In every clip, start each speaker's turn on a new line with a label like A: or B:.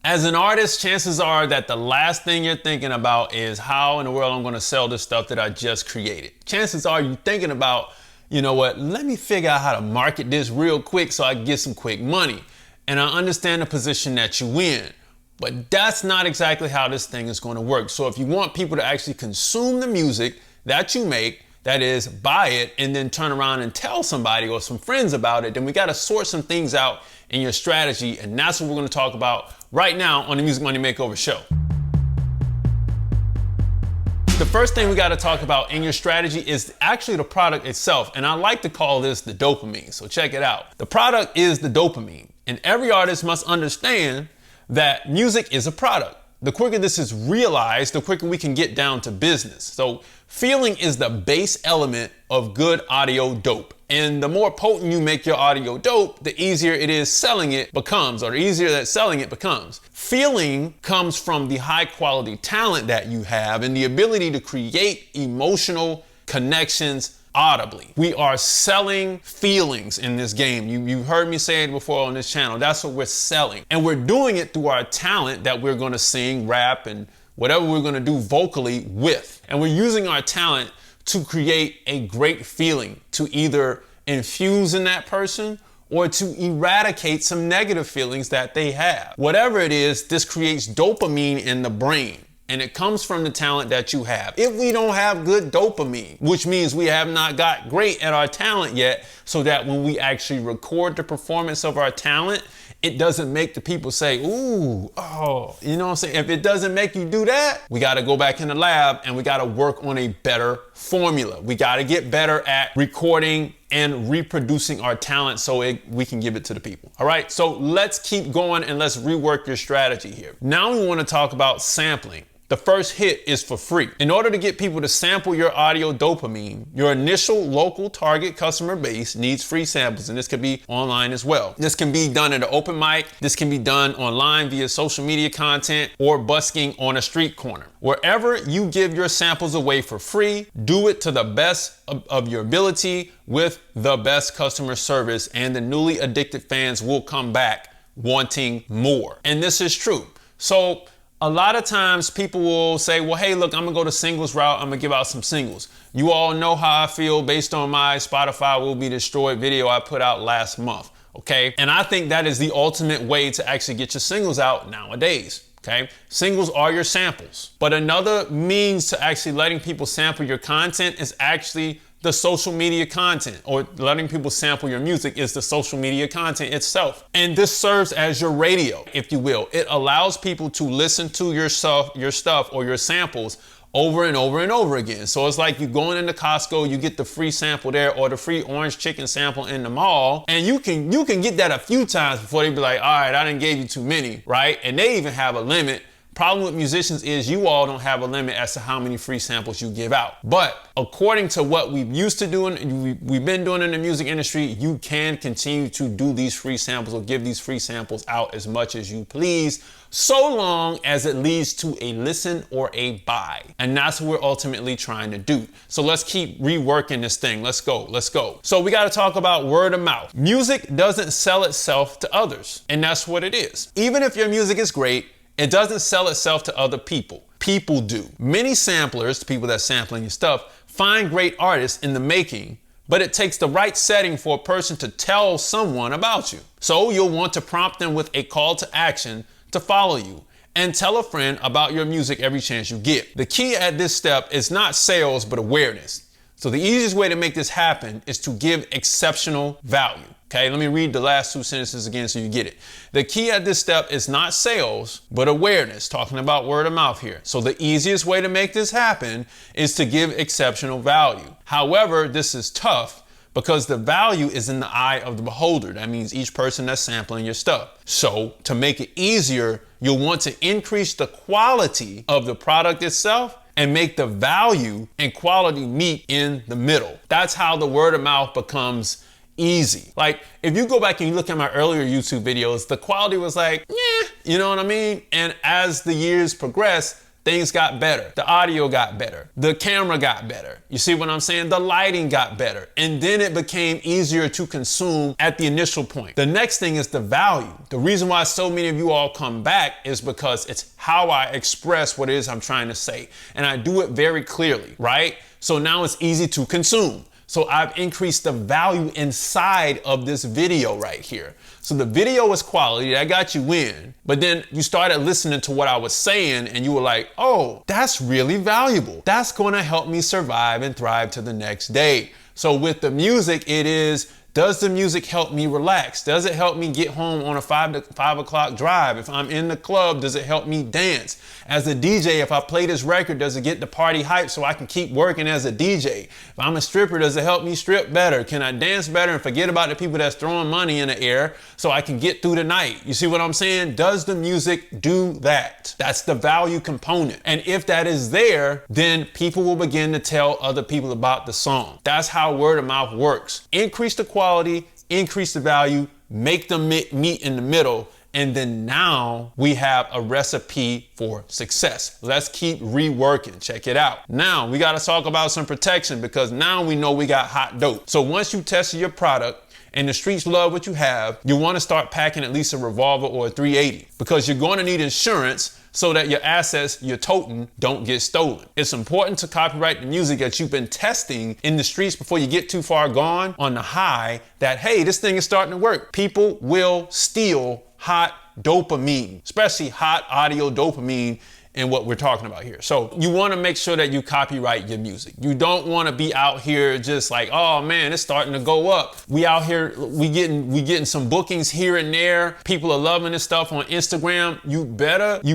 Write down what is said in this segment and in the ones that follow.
A: As an artist, chances are that the last thing you're thinking about is how in the world I'm going to sell this stuff that I just created. Chances are you're thinking about, you know what, let me figure out how to market this real quick so I can get some quick money. And I understand the position that you in. But that's not exactly how this thing is going to work. So if you want people to actually consume the music that you make, that is, buy it and then turn around and tell somebody or some friends about it, then we got to sort some things out in your strategy. And that's what we're going to talk about right now on the Music Money Makeover show. The first thing we got to talk about in your strategy is actually the product itself. And I like to call this the dopamine. So check it out. The product is the dopamine. And every artist must understand that music is a product. The quicker this is realized, the quicker we can get down to business. So feeling is the base element of good audio dope. And the more potent you make your audio dope, the easier it is selling it becomes, or the easier that selling it becomes. Feeling comes from the high quality talent that you have and the ability to create emotional connections audibly. We are selling feelings in this game. You heard me say it before on this channel. That's what we're selling. And we're doing it through our talent that we're going to sing, rap, and whatever we're going to do vocally with. And we're using our talent to create a great feeling, to either infuse in that person or to eradicate some negative feelings that they have. Whatever it is, this creates dopamine in the brain. And it comes from the talent that you have. If we don't have good dopamine, which means we have not got great at our talent yet, so that when we actually record the performance of our talent, it doesn't make the people say, ooh, oh, you know what I'm saying? If it doesn't make you do that, we got to go back in the lab and we got to work on a better formula. We got to get better at recording and reproducing our talent so we can give it to the people. All right, so let's keep going and let's rework your strategy here. Now we want to talk about sampling. The first hit is for free. In order to get people to sample your audio dopamine, your initial local target customer base needs free samples, and this could be online as well. This can be done at an open mic. This can be done online via social media content or busking on a street corner. Wherever you give your samples away for free, do it to the best of your ability with the best customer service, and the newly addicted fans will come back wanting more. And this is true. So a lot of times people will say, well, hey, look, I'm gonna go the singles route. I'm gonna give out some singles. You all know how I feel based on my Spotify Will Be Destroyed video I put out last month, okay? And I think that is the ultimate way to actually get your singles out nowadays, okay? Singles are your samples. But another means to actually letting people sample your content is actually the social media content, or letting people sample your music is the social media content itself. And this serves as your radio, if you will. It allows people to listen to your stuff or your samples over and over and over again. So it's like you going into Costco, you get the free sample there, or the free orange chicken sample in the mall, and you can get that a few times before they be like, all right, I done gave you too many, right? And they even have a limit. Problem with musicians is you all don't have a limit as to how many free samples you give out. But according to what we've used to doing, we've been doing in the music industry, you can continue to do these free samples or give these free samples out as much as you please, so long as it leads to a listen or a buy. And that's what we're ultimately trying to do. So let's keep reworking this thing. Let's go, let's go. So we got to talk about word of mouth. Music doesn't sell itself to others, and that's what it is. Even if your music is great, it doesn't sell itself to other people. People do. Many samplers, the people that sampling your stuff, find great artists in the making, but it takes the right setting for a person to tell someone about you. So you'll want to prompt them with a call to action to follow you, and tell a friend about your music every chance you get. The key at this step is not sales, but awareness. So the easiest way to make this happen is to give exceptional value. Okay, let me read the last two sentences again so you get it. The key at this step is not sales, but awareness, talking about word of mouth here. So the easiest way to make this happen is to give exceptional value. However, this is tough because the value is in the eye of the beholder. That means each person that's sampling your stuff. So to make it easier, you'll want to increase the quality of the product itself and make the value and quality meet in the middle. That's how the word of mouth becomes easy. Like if you go back and you look at my earlier YouTube videos, the quality was like, yeah, you know what I mean? And as the years progress, things got better. The audio got better. The camera got better. You see what I'm saying? The lighting got better. And then it became easier to consume at the initial point. The next thing is the value. The reason why so many of you all come back is because it's how I express what it is I'm trying to say. And I do it very clearly, right? So now it's easy to consume. So I've increased the value inside of this video right here. So the video was quality, that got you in, but then you started listening to what I was saying and you were like, oh, that's really valuable. That's gonna help me survive and thrive to the next day. So with the music, it is, does the music help me relax? Does it help me get home on a 5 o'clock drive? If I'm in the club, does it help me dance? As a DJ, if I play this record, does it get the party hype so I can keep working as a DJ? If I'm a stripper, does it help me strip better? Can I dance better and forget about the people that's throwing money in the air so I can get through the night? You see what I'm saying? Does the music do that? That's the value component. And if that is there, then people will begin to tell other people about the song. That's how word of mouth works. Increase the quality, increase the value, make them meet in the middle, and then now we have a recipe for success. Let's keep reworking. Check it out. Now we got to talk about some protection, because now we know we got hot dope. So once you tested your product and the streets love what you have, you want to start packing at least a revolver or a 380, because you're going to need insurance so that your assets you're toting don't get stolen. It's important to copyright the music that you've been testing in the streets before you get too far gone on the high that, hey, this thing is starting to work. People will steal hot dopamine, especially hot audio dopamine, in what we're talking about here. So you want to make sure that you copyright your music. You don't want to be out here just like, oh man, it's starting to go up. We out here, we getting some bookings here and there. People are loving this stuff on Instagram. You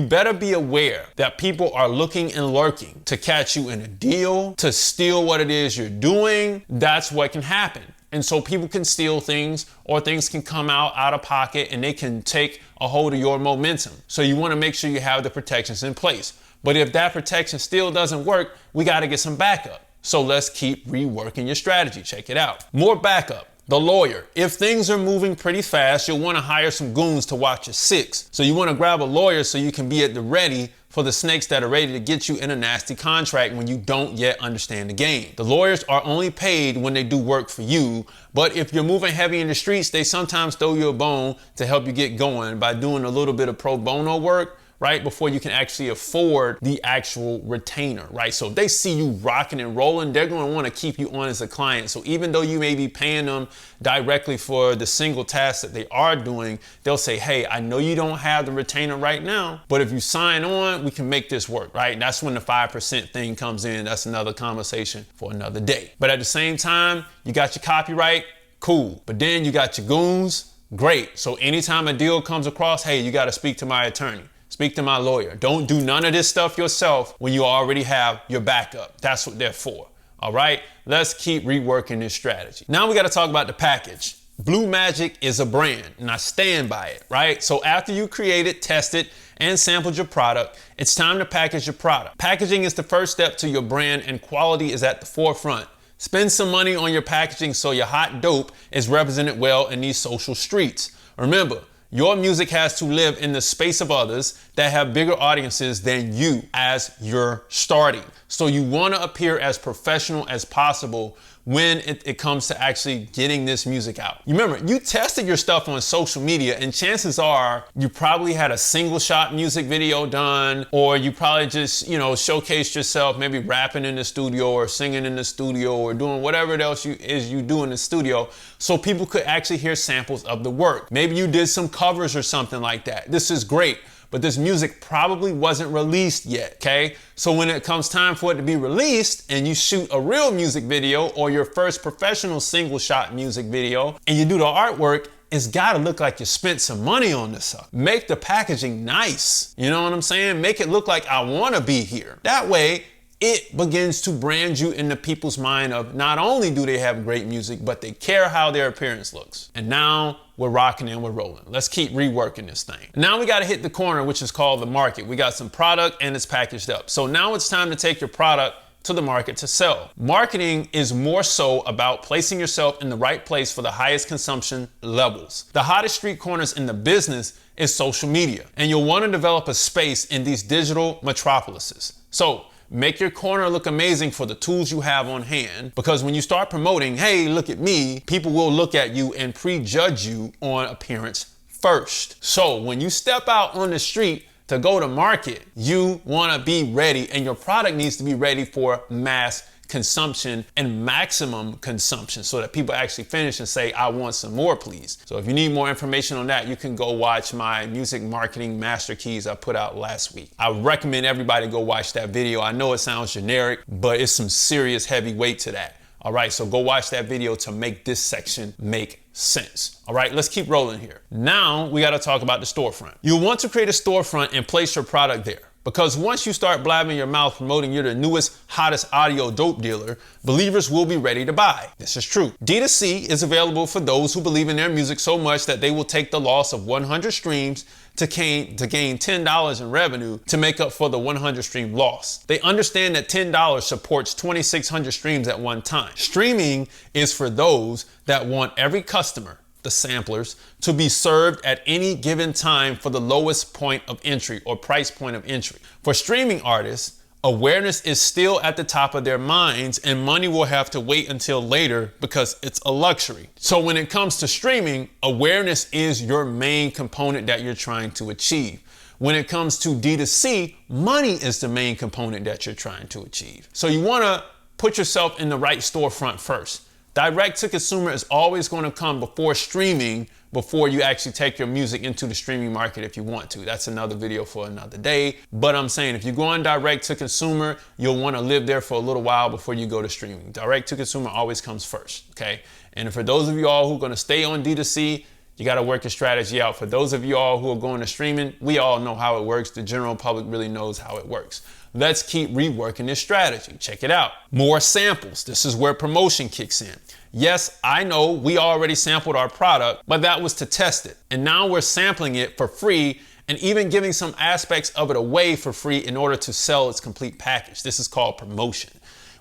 A: better be aware that people are looking and lurking to catch you in a deal, to steal what it is you're doing. That's what can happen. And so people can steal things, or things can come out of pocket and they can take a hold of your momentum. So you want to make sure you have the protections in place. But if that protection still doesn't work, we got to get some backup. So let's keep reworking your strategy. Check it out. More backup. The lawyer. If things are moving pretty fast, you'll want to hire some goons to watch your six. So you want to grab a lawyer so you can be at the ready for the snakes that are ready to get you in a nasty contract when you don't yet understand the game. The lawyers are only paid when they do work for you, but if you're moving heavy in the streets, they sometimes throw you a bone to help you get going by doing a little bit of pro bono work, right, before you can actually afford the actual retainer, right? So if they see you rocking and rolling, they're going to want to keep you on as a client. So even though you may be paying them directly for the single task that they are doing, they'll say, hey, I know you don't have the retainer right now, but if you sign on, we can make this work, right? And that's when the 5% thing comes in. That's another conversation for another day. But at the same time, you got your copyright, cool. But then you got your goons, great. So anytime a deal comes across, hey, you got to speak to my attorney. Speak to my lawyer. Don't do none of this stuff yourself when you already have your backup. That's what they're for. All right, let's keep reworking this strategy. Now we got to talk about the package. Blue Magic is a brand, and I stand by it, right? So after you created, tested, and sampled your product, it's time to package your product. Packaging is the first step to your brand, and quality is at the forefront. Spend some money on your packaging so your hot dope is represented well in these social streets. Remember, your music has to live in the space of others that have bigger audiences than you as you're starting. So you want to appear as professional as possible when it comes to actually getting this music out. You remember, you tested your stuff on social media, and chances are you probably had a single shot music video done, or you probably just, showcased yourself, maybe rapping in the studio or singing in the studio or doing whatever else you do in the studio, so people could actually hear samples of the work. Maybe you did some covers or something like that. This is great. But this music probably wasn't released yet, okay? So when it comes time for it to be released and you shoot a real music video or your first professional single shot music video and you do the artwork, it's gotta look like you spent some money on this stuff. Make the packaging nice. You know what I'm saying? Make it look like I wanna be here. That way, it begins to brand you in the people's mind of not only do they have great music, but they care how their appearance looks. And now we're rocking and we're rolling. Let's keep reworking this thing. Now we got to hit the corner, which is called the market. We got some product and it's packaged up. So now it's time to take your product to the market to sell. Marketing is more so about placing yourself in the right place for the highest consumption levels. The hottest street corners in the business is social media. And you'll want to develop a space in these digital metropolises. So make your corner look amazing for the tools you have on hand, because when you start promoting, hey, look at me, people will look at you and prejudge you on appearance first. So when you step out on the street to go to market, you want to be ready, and your product needs to be ready for mass consumption and maximum consumption so that people actually finish and say, I want some more, please. So if you need more information on that, you can go watch my music marketing master keys I put out last week. I recommend everybody go watch that video. I know it sounds generic, but it's some serious heavy weight to that. All right, so go watch that video to make this section make sense. All right, let's keep rolling here. Now we got to talk about the storefront. You'll want to create a storefront and place your product there, because once you start blabbing your mouth promoting you're the newest, hottest audio dope dealer, believers will be ready to buy. This is true. D2C is available for those who believe in their music so much that they will take the loss of 100 streams to gain $10 in revenue to make up for the 100 stream loss. They understand that $10 supports 2,600 streams at one time. Streaming is for those that want every customer, the samplers, to be served at any given time for the lowest point of entry or price point of entry. For streaming artists, awareness is still at the top of their minds, and money will have to wait until later because it's a luxury. So when it comes to streaming, awareness is your main component that you're trying to achieve. When it comes to D2C, money is the main component that you're trying to achieve. So you want to put yourself in the right storefront first. Direct to consumer is always going to come before streaming, before you actually take your music into the streaming market if you want to. That's another video for another day. But I'm saying if you're going direct to consumer, you'll want to live there for a little while before you go to streaming. Direct to consumer always comes first, okay? And for those of you all who are going to stay on D2C, you got to work your strategy out. For those of you all who are going to streaming, we all know how it works. The general public really knows how it works. Let's keep reworking this strategy. Check it out. More samples. This is where promotion kicks in. Yes, I know we already sampled our product, but that was to test it. And now we're sampling it for free and even giving some aspects of it away for free in order to sell its complete package. This is called promotion.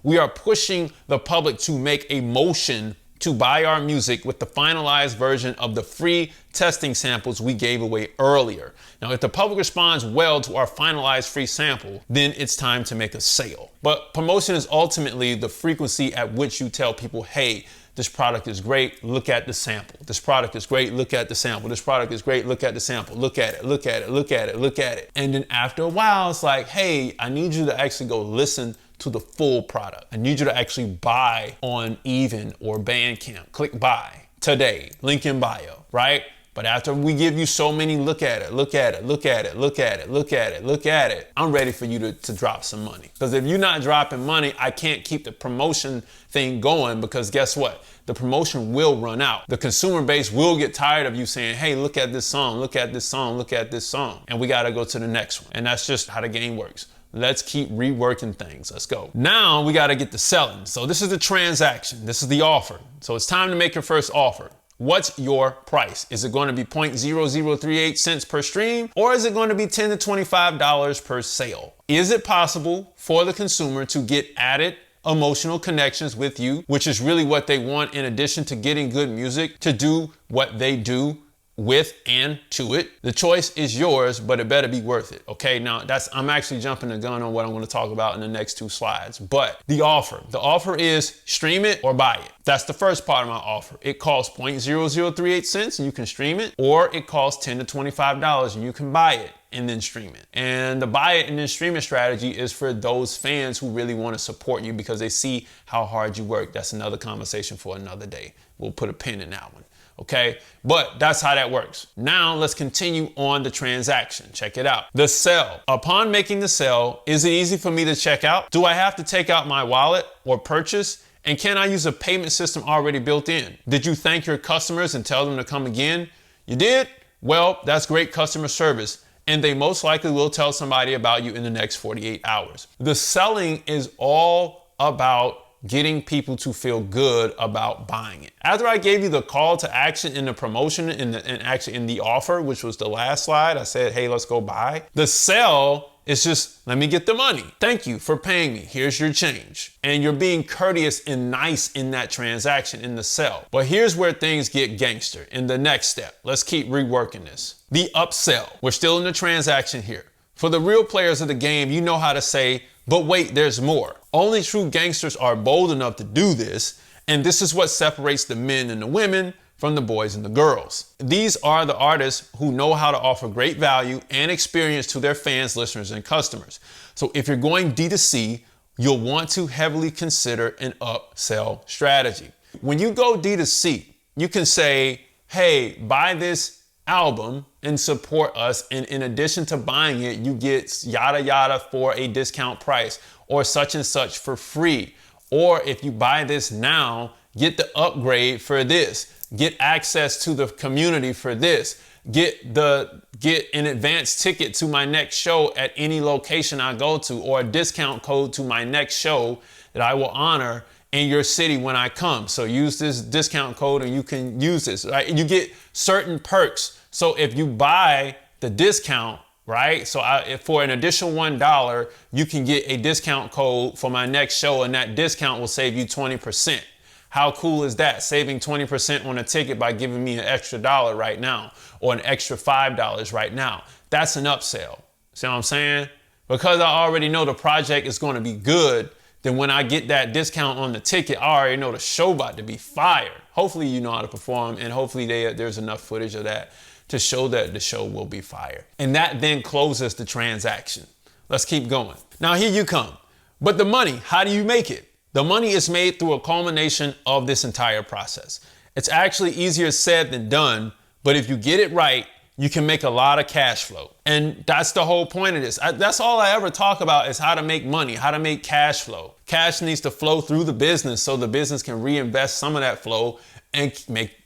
A: We are pushing the public to make a motion to buy our music with the finalized version of the free testing samples we gave away earlier. Now, if the public responds well to our finalized free sample, then it's time to make a sale. But promotion is ultimately the frequency at which you tell people, hey, this product is great, look at the sample. This product is great, look at the sample. This product is great, look at the sample. Look at it, look at it, look at it, look at it. And then after a while, it's like, hey, I need you to actually go listen to the full product. I need you to actually buy on Even or Bandcamp. Click buy today, link in bio, right? But after we give you so many look at it, look at it, look at it, look at it, look at it, look at it, I'm ready for you to drop some money. Because if you're not dropping money, I can't keep the promotion thing going, because guess what? The promotion will run out. The consumer base will get tired of you saying, hey, look at this song, look at this song, look at this song. And we got to go to the next one. And that's just how the game works. Let's keep reworking things. Let's go. Now we got to get to selling. So this is the transaction. This is the offer. So it's time to make your first offer. What's your price? Is it going to be 0.0038 cents per stream, or is it going to be $10 to $25 per sale? Is it possible for the consumer to get added emotional connections with you, which is really what they want in addition to getting good music, to do what they do with and to it? The choice is yours, but it better be worth it. Okay, now I'm actually jumping the gun on what I'm going to talk about in the next two slides. But the offer is stream it or buy it. That's the first part of my offer. It costs 0.0038 cents and you can stream it, or it costs $10 to $25 and you can buy it and then stream it. And the buy it and then stream it strategy is for those fans who really want to support you because they see how hard you work. That's another conversation for another day. We'll put a pin in that one. Okay, but that's how that works. Now let's continue on the transaction. Check it out. The sell. Upon making the sell, is it easy for me to check out? Do I have to take out my wallet or purchase? And can I use a payment system already built in? Did you thank your customers and tell them to come again? You did? Well, that's great customer service. And they most likely will tell somebody about you in the next 48 hours. The selling is all about getting people to feel good about buying it. After I gave you the call to action in the promotion and actually in the offer, which was the last slide, I said, hey, let's go buy. The sell It's just, let me get the money. Thank you for paying me. Here's your change. And you're being courteous and nice in that transaction, in the sell. But here's where things get gangster in the next step. Let's keep reworking this. The upsell. We're still in the transaction here. For the real players of the game, you know how to say, but wait, there's more. Only true gangsters are bold enough to do this. And this is what separates the men and the women from the boys and the girls. These are the artists who know how to offer great value and experience to their fans, listeners, and customers. So if you're going D2C, you'll want to heavily consider an upsell strategy. When you go D2C, you can say, hey, buy this album and support us. And in addition to buying it, you get yada yada for a discount price, or such and such for free. Or if you buy this now, get the upgrade for this. Get access to the community for this. Get an advance ticket to my next show at any location I go to, or a discount code to my next show that I will honor in your city when I come. So use this discount code and you can use this, right? And you get certain perks. So if you buy the discount, right? So for an additional $1, you can get a discount code for my next show, and that discount will save you 20%. How cool is that? Saving 20% on a ticket by giving me an extra $1 right now, or an extra $5 right now. That's an upsell. See what I'm saying? Because I already know the project is going to be good, then when I get that discount on the ticket, I already know the show about to be fire. Hopefully you know how to perform, and hopefully there's enough footage of that to show that the show will be fire. And that then closes the transaction. Let's keep going. Now here you come. But the money, how do you make it? The money is made through a culmination of this entire process. It's actually easier said than done, but if you get it right, you can make a lot of cash flow. And that's the whole point of this. That's all I ever talk about, is how to make money, how to make cash flow. Cash needs to flow through the business so the business can reinvest some of that flow and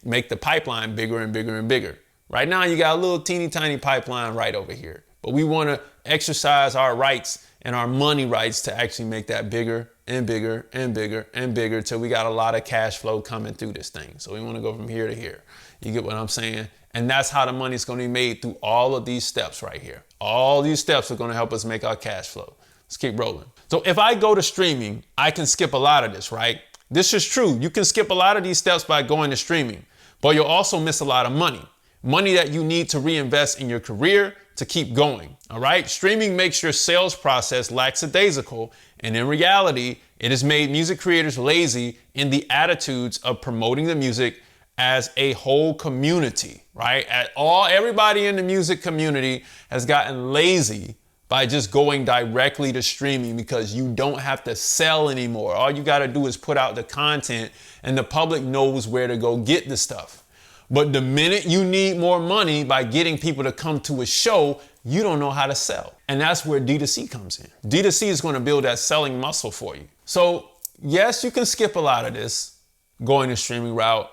A: make the pipeline bigger and bigger and bigger. Right now, you got a little teeny tiny pipeline right over here, but we want to exercise our rights and our money rights to actually make that bigger and bigger and bigger and bigger till we got a lot of cash flow coming through this thing. So we want to go from here to here. You get what I'm saying? And that's how the money's going to be made, through all of these steps right here. All these steps are going to help us make our cash flow. Let's keep rolling. So if I go to streaming, I can skip a lot of this, right? This is true. You can skip a lot of these steps by going to streaming, but you'll also miss a lot of money. Money that you need to reinvest in your career to keep going, all right? Streaming makes your sales process lackadaisical, and in reality, it has made music creators lazy in the attitudes of promoting the music as a whole community, right? Everybody in the music community has gotten lazy by just going directly to streaming, because you don't have to sell anymore. All you gotta do is put out the content, and the public knows where to go get the stuff. But the minute you need more money by getting people to come to a show, you don't know how to sell. And that's where D2C comes in. D2C is going to build that selling muscle for you. So yes, you can skip a lot of this going the streaming route.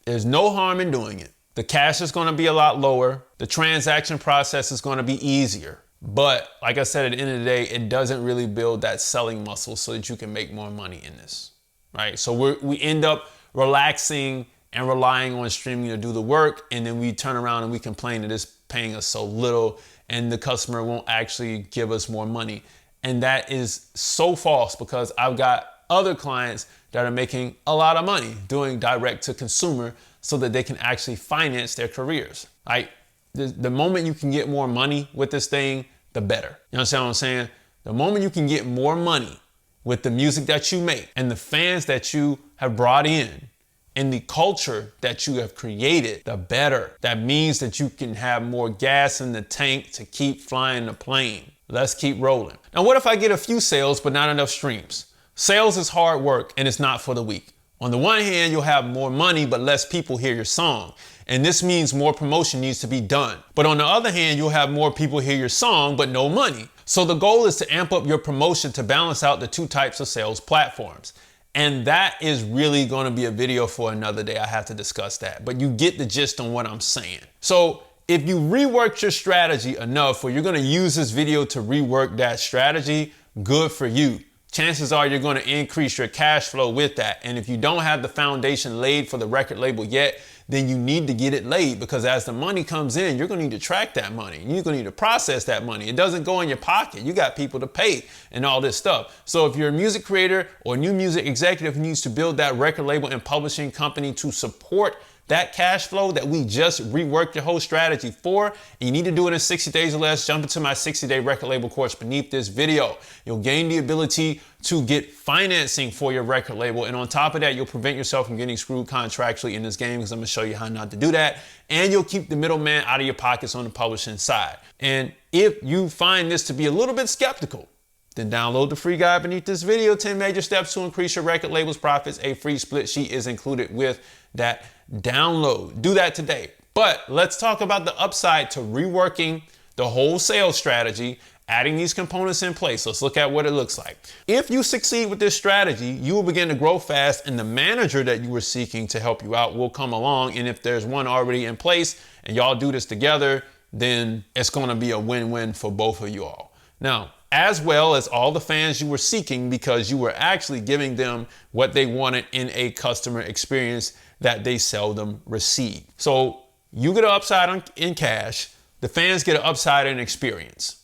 A: There's no harm in doing it. The cash is going to be a lot lower. The transaction process is going to be easier. But like I said, at the end of the day, it doesn't really build that selling muscle so that you can make more money in this, right? So we end up relaxing and relying on streaming to do the work, and then we turn around and we complain that it's paying us so little and the customer won't actually give us more money. And that is so false, because I've got other clients that are making a lot of money doing direct to consumer so that they can actually finance their careers, right? The moment you can get more money with this thing, the better. You understand what I'm saying? The moment you can get more money with the music that you make and the fans that you have brought in, and the culture that you have created, the better. That means that you can have more gas in the tank to keep flying the plane. Let's keep rolling. Now, what if I get a few sales but not enough streams? Sales is hard work, and it's not for the weak. On the one hand, you'll have more money but less people hear your song, and this means more promotion needs to be done. But on the other hand, you'll have more people hear your song but no money. So the goal is to amp up your promotion to balance out the two types of sales platforms. And that is really going to be a video for another day. I have to discuss that, but you get the gist on what I'm saying. So if you reworked your strategy enough, or you're going to use this video to rework that strategy, good for you. Chances are you're going to increase your cash flow with that. And if you don't have the foundation laid for the record label yet, then you need to get it laid, because as the money comes in, you're gonna need to track that money. You're gonna need to process that money. It doesn't go in your pocket. You got people to pay and all this stuff. So if you're a music creator or a new music executive who needs to build that record label and publishing company to support that cash flow that we just reworked your whole strategy for, and you need to do it in 60 days or less, jump into my 60-day record label course beneath this video. You'll gain the ability to get financing for your record label. And on top of that, you'll prevent yourself from getting screwed contractually in this game, because I'm gonna show you how not to do that. And you'll keep the middleman out of your pockets on the publishing side. And if you find this to be a little bit skeptical, then download the free guide beneath this video, 10 major steps to increase your record label's profits. A free split sheet is included with that download. Do that today. But let's talk about the upside to reworking the whole sales strategy, adding these components in place. Let's look at what it looks like. If you succeed with this strategy, you will begin to grow fast, and the manager that you were seeking to help you out will come along. And if there's one already in place and y'all do this together, then it's going to be a win-win for both of you all. Now, as well as all the fans you were seeking, because you were actually giving them what they wanted in a customer experience that they seldom receive. So you get an upside in cash, the fans get an upside in experience.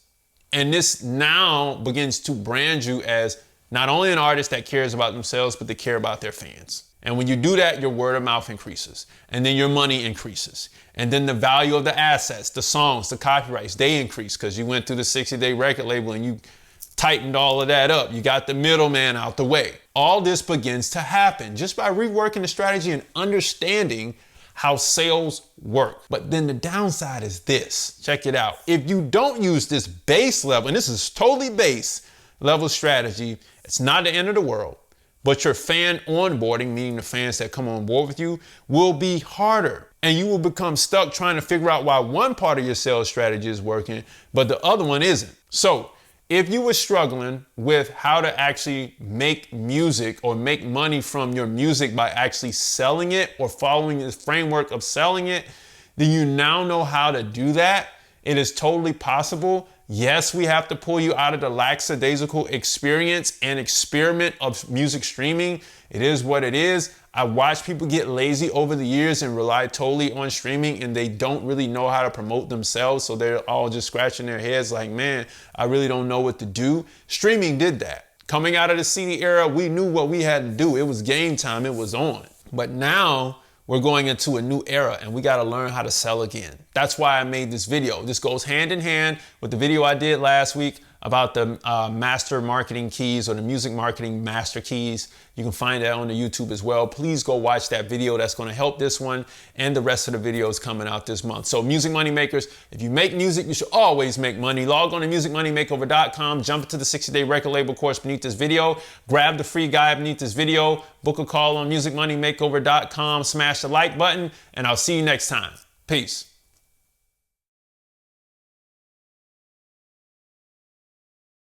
A: And this now begins to brand you as not only an artist that cares about themselves, but they care about their fans. And when you do that, your word of mouth increases, and then your money increases. And then the value of the assets, the songs, the copyrights, they increase, because you went through the 60-day record label and you tightened all of that up. You got the middleman out the way. All this begins to happen just by reworking the strategy and understanding how sales work. But then the downside is this. Check it out. If you don't use this base level, and this is totally base level strategy, it's not the end of the world. But your fan onboarding, meaning the fans that come on board with you, will be harder. And you will become stuck trying to figure out why one part of your sales strategy is working, but the other one isn't. So if you were struggling with how to actually make music or make money from your music by actually selling it or following the framework of selling it, then you now know how to do that. It is totally possible. Yes, we have to pull you out of the lackadaisical experience and experiment of music streaming. It is what it is. I watch people get lazy over the years and rely totally on streaming, and they don't really know how to promote themselves. So they're all just scratching their heads like, man, I really don't know what to do. Streaming did that. Coming out of the CD era, we knew what we had to do. It was game time. It was on. But now we're going into a new era, and we got to learn how to sell again. That's why I made this video. This goes hand in hand with the video I did last week about the master marketing keys, or the music marketing master keys. You can find that on the YouTube as well. Please go watch that video. That's going to help this one and the rest of the videos coming out this month. So music money makers, if you make music, you should always make money. Log on to musicmoneymakeover.com, jump into the 60-day record label course beneath this video, grab the free guide beneath this video, book a call on musicmoneymakeover.com, smash the like button, and I'll see you next time. Peace.